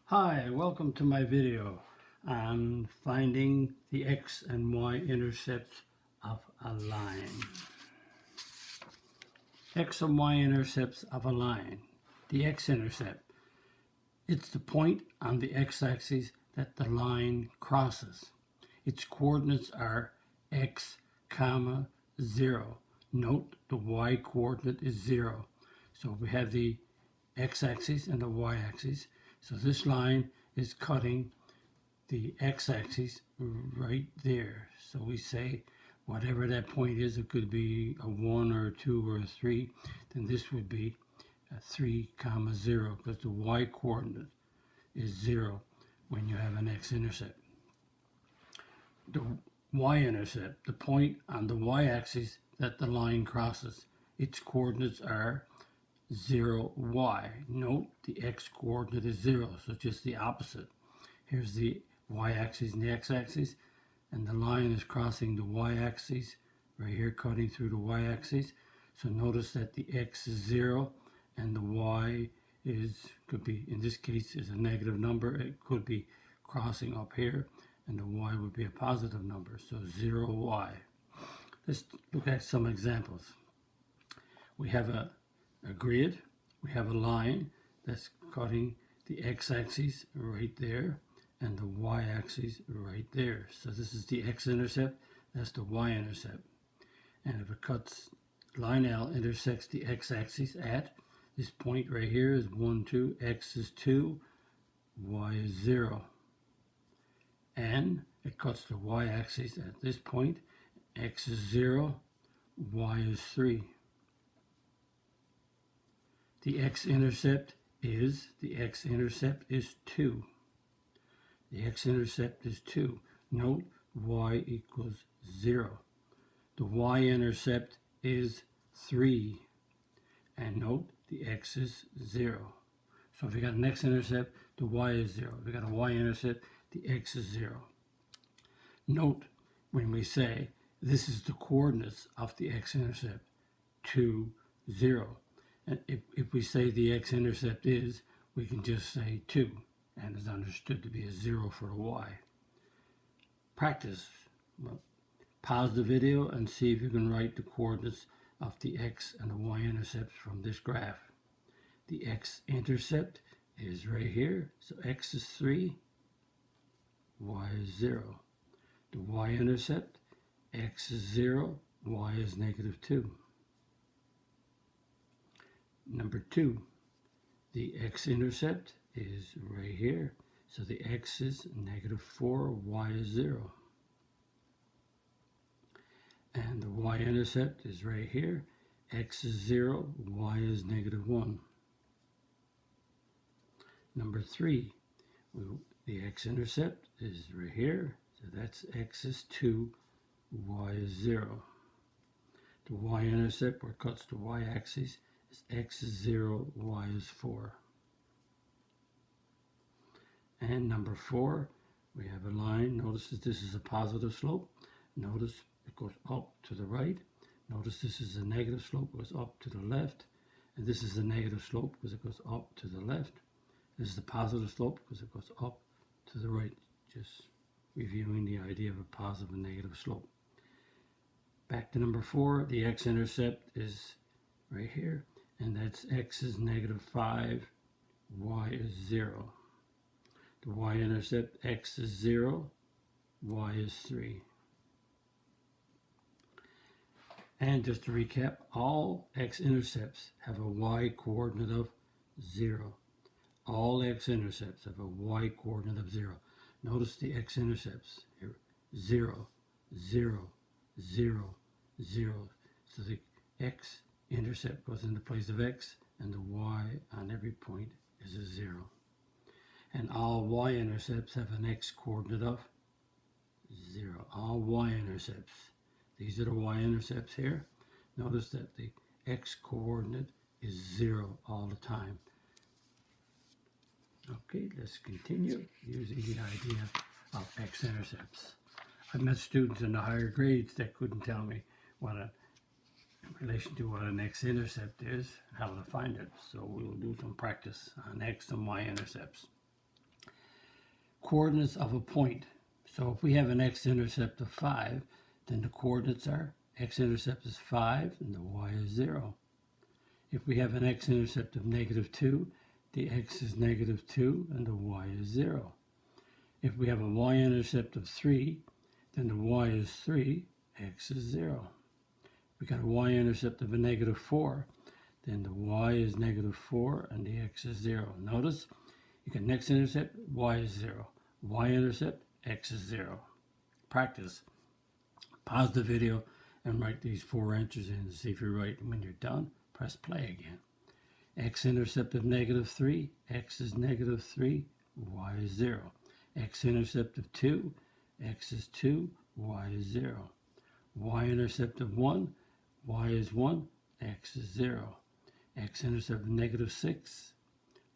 Hi, welcome to my video on finding the X and Y intercepts of a line. X and Y intercepts of a line. The X-intercept. It's the point on the x-axis that the line crosses. Its coordinates are x, 0. Note the y coordinate is 0. So we have the x-axis and the y-axis. So this line is cutting the x-axis right there. So we say whatever that point is, it could be a 1 or a 2 or a 3, then this would be a 3, 0, because the y coordinate is 0 when you have an x-intercept. The Y-intercept, the point on the y-axis that the line crosses, its coordinates are 0, y. Note the x coordinate is 0, so just the opposite. Here's the y-axis and the x-axis, and the line is crossing the y-axis right here, cutting through the y-axis. So notice that the x is 0 and the y could be, in this case, is a negative number. It could be crossing up here, and the y would be a positive number, so 0y. Let's look at some examples. We have a grid, we have a line that's cutting the x-axis right there and the y-axis right there. So this is the x-intercept, that's the y-intercept. And if it cuts, line L intersects the x-axis at this point right here is 1, 2, x is 2, y is 0. And it cuts the y-axis at this point, x is 0, y is 3. The x-intercept is 2. The x-intercept is 2. Note y equals 0. The y-intercept is 3. And note the x is 0. So if you got an x-intercept, the y is 0. If you got a y-intercept, the x is 0. Note when we say this is the coordinates of the x-intercept, 2, 0. And if we say the x-intercept is, we can just say 2, and it's understood to be a 0 for the y. Practice. Well, pause the video and see if you can write the coordinates of the x and the y-intercepts from this graph. The x-intercept is right here, so x is 3, y is 0. The y-intercept, x is 0, y is negative 2. Number 2, the x-intercept is right here, so the x is negative 4, y is 0. And the y-intercept is right here, x is 0, y is negative 1. Number 3, the x-intercept is right here, so that's x is 2, y is 0. The y-intercept, where it cuts the y-axis, is x is 0, y is 4. And number 4, we have a line. Notice that this is a positive slope. Notice it goes up to the right. Notice this is a negative slope, goes up to the left. And this is a negative slope because it goes up to the left. This is the positive slope because it goes up to the right. Just reviewing the idea of a positive and negative slope. Back to number 4, the x-intercept is right here, and that's x is negative 5, y is 0. The y-intercept, x is 0, y is 3. And just to recap, all x-intercepts have a y coordinate of 0. All x-intercepts have a y coordinate of 0. Notice the x-intercepts here, 0, 0, 0, 0. So the x-intercept goes in the place of x, and the y on every point is a 0. And all y-intercepts have an x coordinate of 0. All y-intercepts. These are the y-intercepts here. Notice that the x coordinate is 0 all the time. Okay, let's continue using the idea of x-intercepts. I've met students in the higher grades that couldn't tell me in relation to what an x-intercept is, how to find it. So we will do some practice on x and y-intercepts. coordinates of a point. So if we have an x-intercept of 5, then the coordinates are x-intercept is 5 and the y is 0. If we have an x-intercept of -2, the x is -2 and the y is 0. If we have a y-intercept of 3, then the y is 3, x is 0. If we got a y-intercept of a -4, then the y is -4 and the x is 0. Notice, you get an x-intercept, y is 0. Y-intercept, x is 0. Practice. Pause the video and write these 4 answers in and see if you're right. And when you're done, press play again. X-intercept of -3, x is -3, y is 0. X-intercept of 2, x is 2, y is 0. Y-intercept of 1, y is 1, x is 0. X-intercept of -6,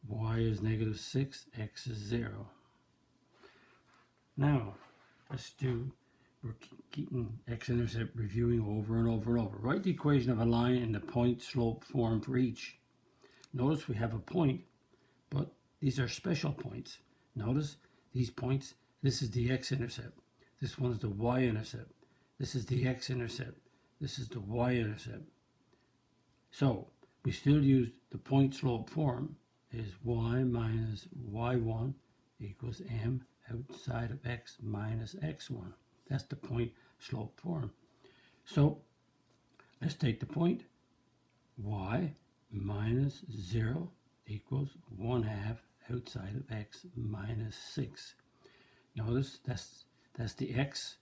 y is -6, x is 0. Now, we're keeping x-intercept reviewing over and over and over. Write the equation of a line in the point-slope form for each. Notice we have a point, but these are special points. Notice these points, this is the x-intercept. This one's the y-intercept. This is the x-intercept. This is the y-intercept. So, we still use the point-slope form is y minus y1 equals m outside of x minus x1. That's the point-slope form. So, let's take the point. Y minus 0 equals 1/2 outside of x minus 6. Notice that's the x,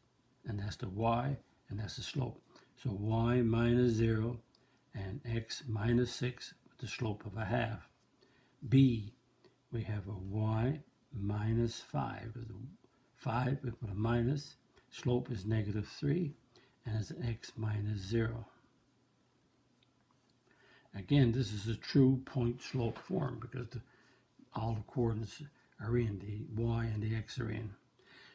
and that's the y, and that's the slope. So y minus 0 and x minus 6 with the slope of 1/2. B, we have a y minus 5. 5 with a minus, slope is -3, and it's an x minus 0. Again, this is a true point-slope form because all the coordinates are in, the y and the x are in.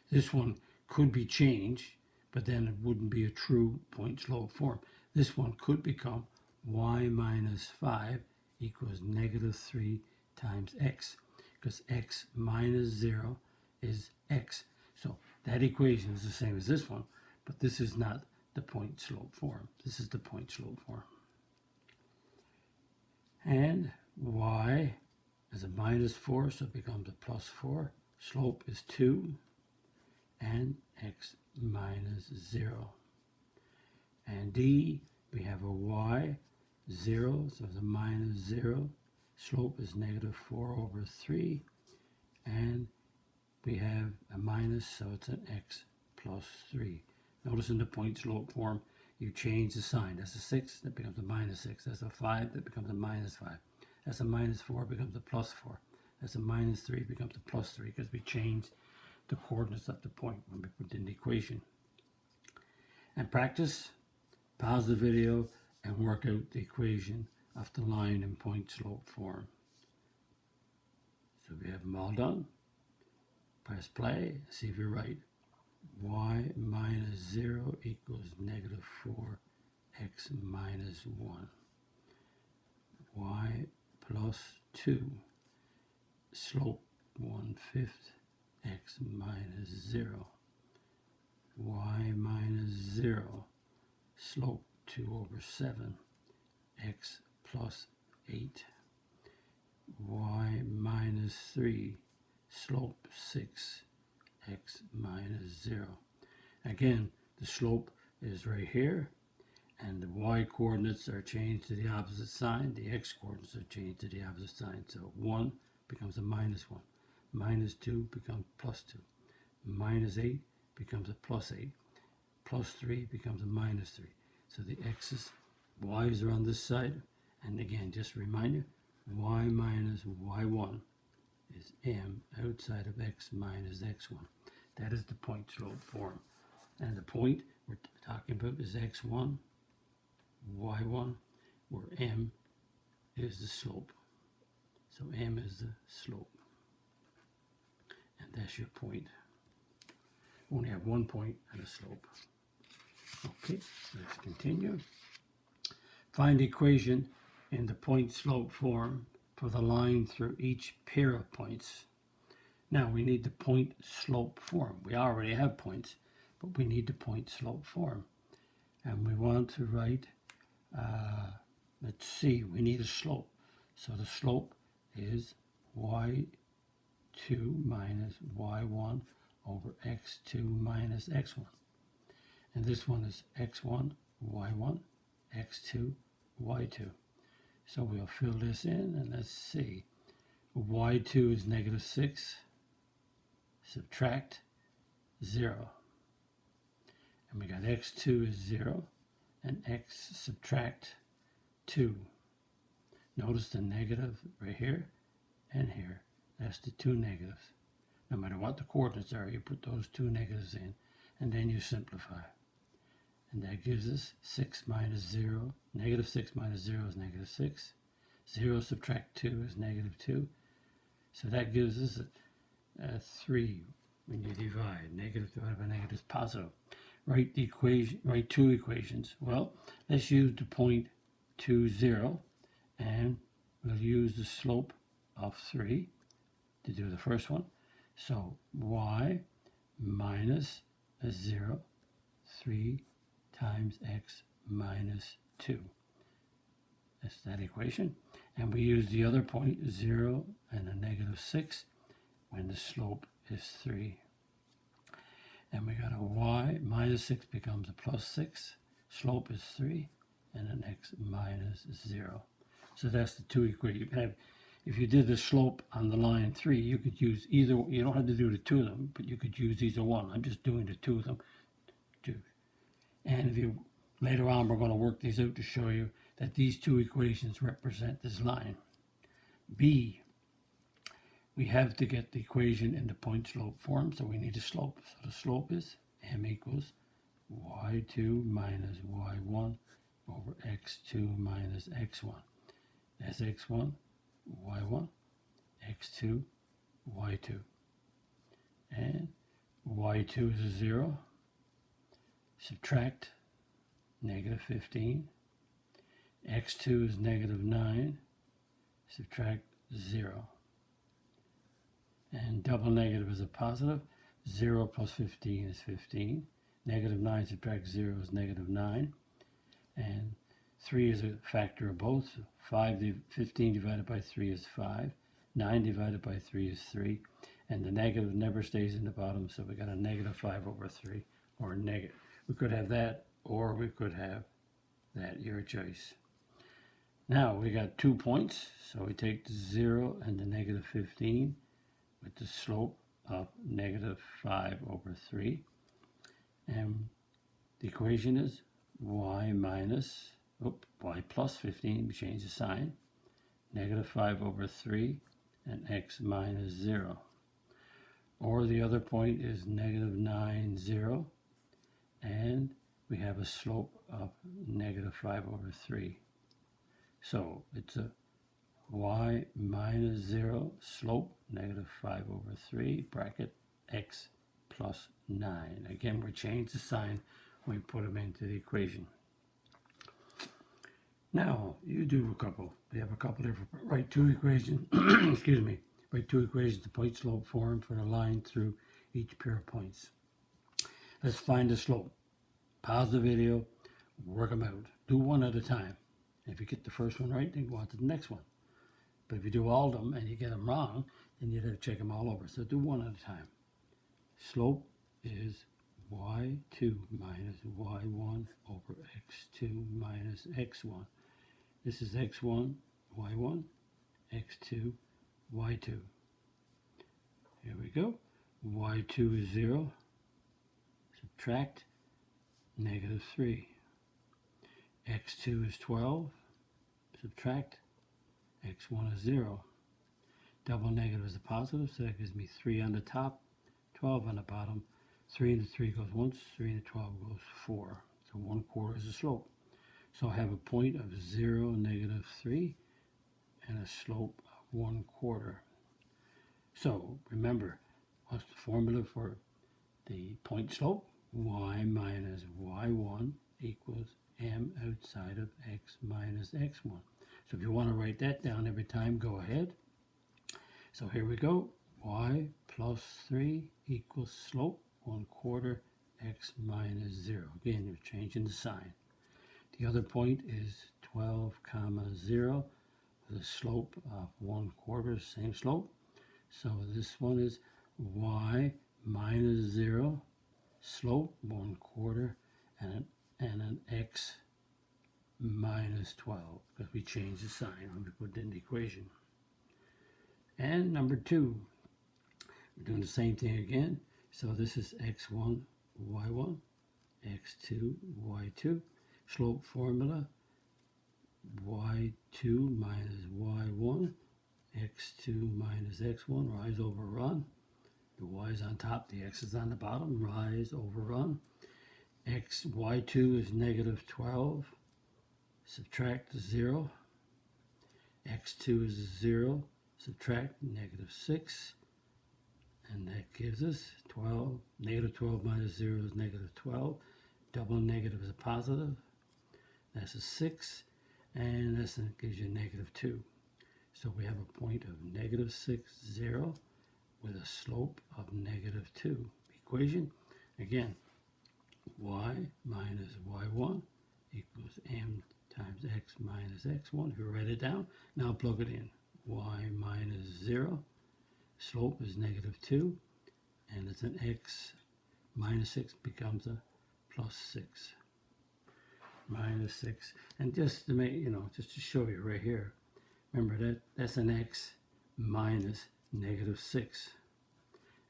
This one could be changed, but then it wouldn't be a true point-slope form. This one could become y minus 5 equals -3 times x, because x minus 0 is x. So that equation is the same as this one, but this is not the point-slope form. This is the point-slope form. And y is a -4, so it becomes a +4. Slope is 2, and x minus 0. And D, we have a y, 0, so it's a minus 0. Slope is -4/3, and we have a minus, so it's an x plus 3. Notice in the point-slope form, you change the sign. That's a 6, that becomes a -6. That's a 5, that becomes a -5. That's a -4, becomes a +4. That's a -3, becomes a +3, because we changed the coordinates of the point when we put in the equation. And practice, pause the video, and work out the equation of the line in point-slope form. So we have them all done. Press play, see if you're right. Y minus 0 equals -4, x minus 1. Y plus 2, slope 1/5, x minus 0. Y minus 0, slope 2/7, x plus 8. Y minus 3, slope 6, x minus 0. Again, the slope is right here, and the y coordinates are changed to the opposite sign. The x coordinates are changed to the opposite sign. So 1 becomes a -1. -2 becomes +2. -8 becomes a +8. +3 becomes a -3. So the x's, y's are on this side. And again, just a reminder, y minus y1 is m outside of x minus x1. That is the point-slope form. And the point we're talking about is x1, y1, where m is the slope. So m is the slope. And that's your point. We only have one point and a slope. Okay, let's continue. Find the equation in the point-slope form for the line through each pair of points. Now we need the point slope form. We already have points, but we need the point slope form. And we want to write, let's see, we need a slope. So the slope is y2 minus y1 over x2 minus x1. And this one is x1, y1, x2, y2. So we'll fill this in, and let's see. Y2 is negative 6, subtract 0. And we got x2 is 0, and x subtract 2. Notice the negative right here and here. That's the two negatives. No matter what the coordinates are, you put those two negatives in, and then you simplify. And that gives us 6 minus 0. Negative 6 minus 0 is negative 6. 0 subtract 2 is negative 2. So that gives us a 3 when you divide. Negative divided by negative is positive. Write the equation. Write two equations. Well, let's use the point 2, 0, and we'll use the slope of 3 to do the first one. So y minus 0, 3 times x minus 2. That's that equation. And we use the other point, 0 and a negative 6, when the slope is 3. And we got a y minus 6 becomes a plus 6. Slope is 3, and an x minus 0. So that's the two equations. If you did the slope on the line 3, you could use either. You don't have to do the two of them, but you could use either one. I'm just doing the two of them. And if you later on, we're going to work these out to show you that these two equations represent this line. B, we have to get the equation in the point slope form, so we need a slope. So the slope is m equals y2 minus y1 over x2 minus x1. That's x1, y1, x2, y2. And y2 is a 0. Subtract negative 15. x2 is negative 9. Subtract 0. And double negative is a positive. 0 plus 15 is 15. Negative 9 subtract 0 is negative 9. And 3 is a factor of both. 15 divided by 3 is 5. 9 divided by 3 is 3. And the negative never stays in the bottom, so we got a negative 5 over 3, or negative. We could have that, or we could have that, your choice. Now we got 2 points, so we take the 0 and the negative 15 with the slope of negative 5 over 3. And the equation is y plus 15, we change the sign, negative 5 over 3, and x minus 0. Or the other point is negative 9, 0, and we have a slope of negative 5 over 3. So it's a y minus 0, slope negative 5 over 3, bracket x plus 9. Again, we change the sign when we put them into the equation. Now, you do a couple. We have a couple different, write two equations, excuse me, write two equations to point slope form for the line through each pair of points. Let's find the slope. Pause the video, work them out. Do one at a time. If you get the first one right, then go on to the next one. But if you do all of them and you get them wrong, then you'd have to check them all over. So do one at a time. Slope is y2 minus y1 over x2 minus x1. This is x1, y1, x2, y2. Here we go. y2 is 0. Subtract negative 3. x2 is 12. Subtract x1 is 0. Double negative is a positive, so that gives me 3 on the top, 12 on the bottom. 3 into 3 goes once, 3 into 12 goes 4. So 1/4 is the slope. So I have a point of 0, negative 3, and a slope of 1/4. So remember, what's the formula for the point slope? Y minus y1 equals m outside of x minus x1. So if you want to write that down every time, go ahead. So here we go. y plus 3 equals slope 1/4 x minus 0. Again, you're changing the sign. The other point is 12, 0 with a slope of 1/4, same slope. So this one is y minus 0, slope 1/4, and an x minus 12, because we changed the sign when we put it in the equation. And number 2, we're doing the same thing again. So this is x1, y1, x2, y2. Slope formula, y2 minus y1, x2 minus x1, rise over run. The y is on top, the x is on the bottom, rise over run. y2 is negative 12, subtract 0. x2 is 0, subtract negative 6. And that gives us 12. Negative 12 minus 0 is negative 12. Double negative is a positive. That's a 6. And this gives you negative 2. So we have a point of negative 6, 0 with a slope of negative 2. Equation, again, y minus y1 equals m times x minus x1. If you write it down, now plug it in. Y minus 0. Slope is negative 2, and it's an x minus 6 becomes a plus 6. Minus 6. And just to make, just to show you right here, remember that's an x minus negative 6.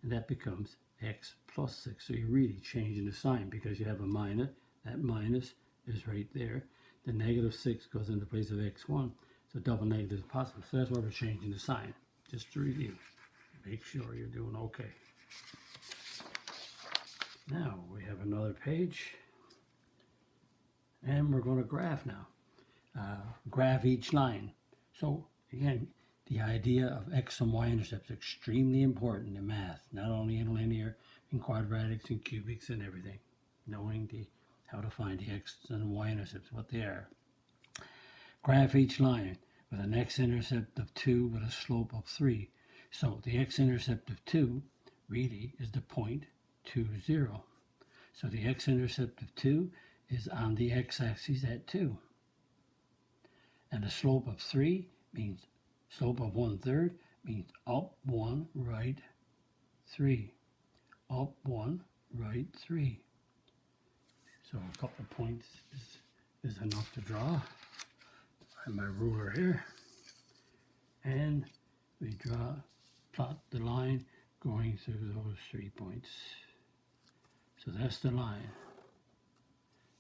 And that becomes x plus 6. So you're really changing the sign because you have a minus. That minus is right there. The negative 6 goes in the place of x1. So double negative is positive. So that's why we're changing the sign. Just to review. Make sure you're doing okay. Now we have another page, and we're going to graph now. Graph each line. So again, the idea of x and y-intercepts is extremely important in math, not only in linear, in quadratics and cubics and everything. Knowing how to find the x and y-intercepts, what they are. Graph each line with an x-intercept of 2 with a slope of 3. So the x-intercept of 2 really is the point 2, 0. So the x-intercept of 2 is on the x-axis at 2. And the slope of 3 means, slope of 1/3 means up 1, right 3. Up 1, right 3. So a couple points is enough to draw. I have my ruler here. And we plot the line going through those 3 points. So that's the line.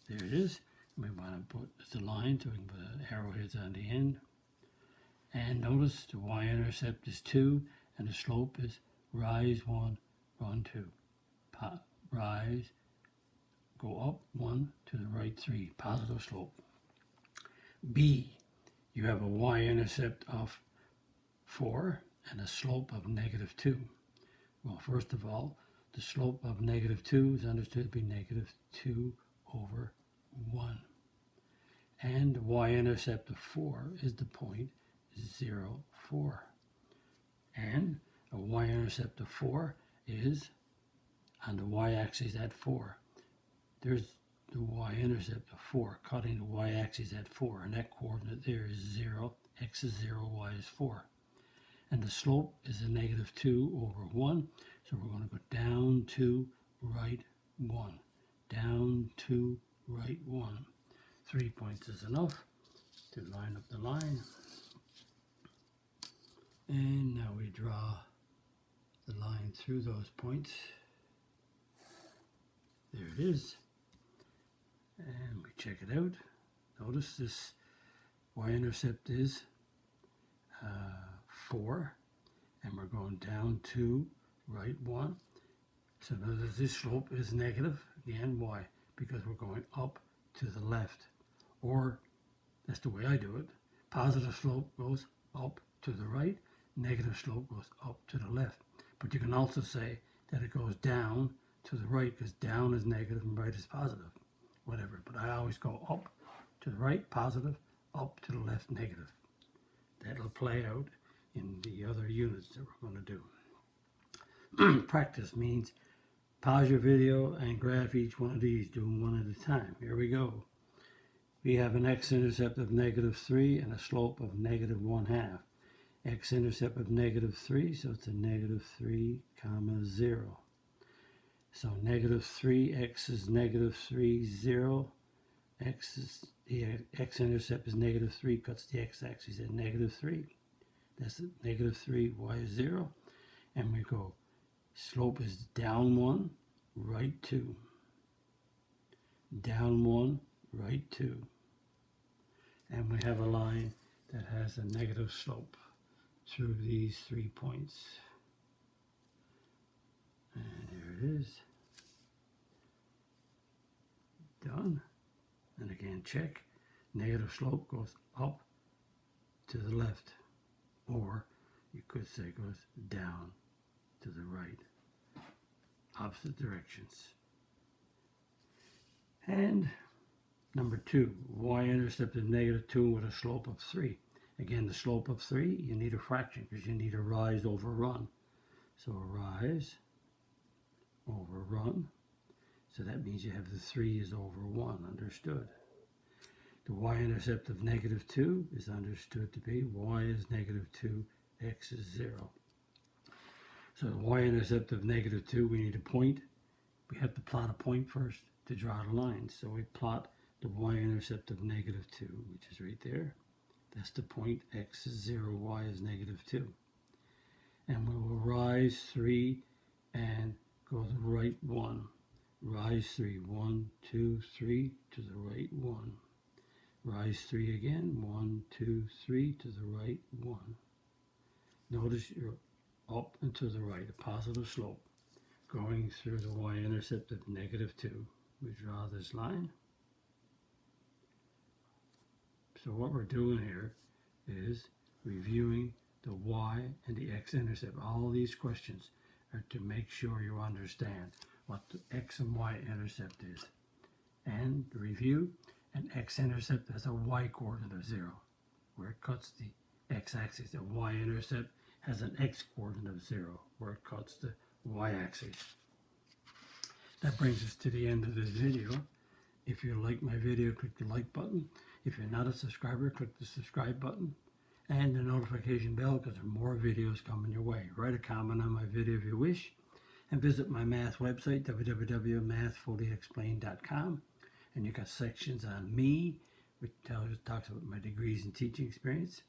There it is. We want to put the line so we can put the arrowheads on the end. And notice the y-intercept is 2 and the slope is rise 1, run 2. Rise, go up 1 to the right 3, positive slope. B, you have a y-intercept of 4 and a slope of negative 2. Well, first of all, the slope of negative 2 is understood to be negative 2 over 1. And the y-intercept of 4 is the point 0, 4. And a y-intercept of 4 is on the y-axis at 4. There's the y-intercept of 4, cutting the y-axis at 4, and that coordinate there is 0, x is 0, y is 4. And the slope is a negative 2 over 1, so we're going to go down 2, right 1. Down 2, right 1. 3 points is enough to line up the line. And now we draw the line through those points. There it is. And we check it out. Notice this y-intercept is 4, and we're going down 2, right 1. So notice this slope is negative. Again, why? Because we're going up to the left. Or, that's the way I do it. Positive slope goes up to the right. Negative slope goes up to the left. But you can also say that it goes down to the right, because down is negative and right is positive. Whatever. But I always go up to the right, positive, up to the left, negative. That'll play out in the other units that we're going to do. Practice means pause your video and graph each one of these, do them one at a time. Here we go. We have an x-intercept of -3 and a slope of -1/2. X-intercept of -3, so it's a -3, 0. So -3, x is -3, 0. The x-intercept is -3, cuts the x-axis at -3. That's -3, y is 0. And we go, slope is down 1, right 2. Down 1, right 2. And we have a line that has a negative slope through these 3 points. And here it is. Done. And again, check. Negative slope goes up to the left. Or you could say goes down to the right. Opposite directions. And number 2, y-intercept is -2 with a slope of 3. Again, the slope of 3, you need a fraction because you need a rise over run. So a rise over run. So that means you have the 3 is over 1, understood. The y-intercept of -2 is understood to be y is -2, x is 0. So the y-intercept of -2, we need a point. We have to plot a point first to draw the line. So we plot the y-intercept of -2, which is right there. That's the point, x is 0, y is -2. And we will rise 3 and go to the right 1. Rise 3, 1, 2, 3, to the right 1. Rise 3 again, 1, 2, 3, to the right 1. Notice you're up and to the right, a positive slope, going through the y-intercept of -2. We draw this line. So what we're doing here is reviewing the y and the x-intercept. All these questions are to make sure you understand what the x and y-intercept is. And review, an x-intercept has a y-coordinate of 0, where it cuts the x-axis. The y-intercept has an x-coordinate of 0, where it cuts the y-axis. That brings us to the end of this video. If you like my video, click the like button. If you're not a subscriber, click the subscribe button and the notification bell because there are more videos coming your way. Write a comment on my video if you wish, and visit my math website, www.mathfullyexplained.com. And you got sections on me, which talks about my degrees and teaching experience.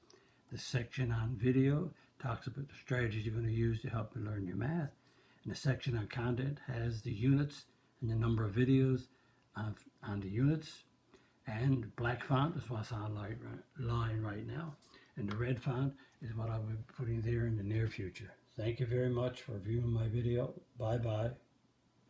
The section on video talks about the strategies you're going to use to help you learn your math. And the section on content has the units and the number of videos on the units. And black font is what's online right now. And the red font is what I'll be putting there in the near future. Thank you very much for viewing my video. Bye-bye.